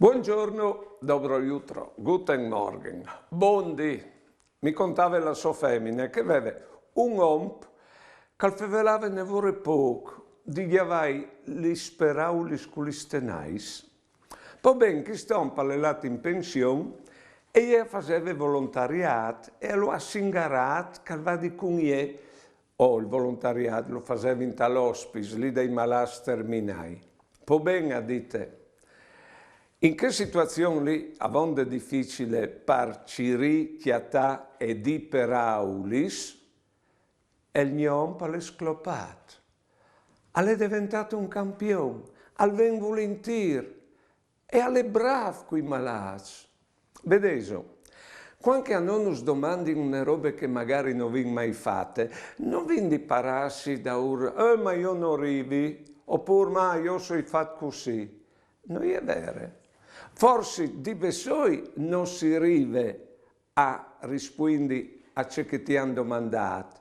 Buongiorno, dobro jutro, guten Morgen, buondì. Mi contava la sua femmina che aveva un omp che fevelava nevore poco, di chiavai li speraulis culistenais. Poi ben che stompa le late in pensione e io faceva volontariato e lo ha singarato che va di cunie il volontariato lo faceva in tal'ospis, lì dei malati terminai. Poi ben a dite, in che situazione lì, a volte è difficile parciri, chiatà e di peraulis, e il mio ompa l'è sclopato. È diventato un campione, al ven volentieri e alle bravo coi malati. Vedete, quando a noi ci domandi una roba che magari non vi mai fatte, non vi imparassi da ma io non arrivi, oppure ma io sono fatto così. Non è vero. Forse di besoi non si arriva a rispondere a ciò che ti hanno domandato,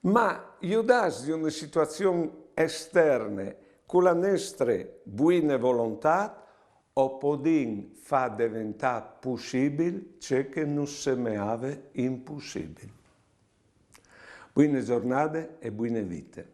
ma io das di una situazione esterna con la nostra buona volontà o podin fa diventare possibile ciò che non sembrava impossibile. Buone giornate e buone vite.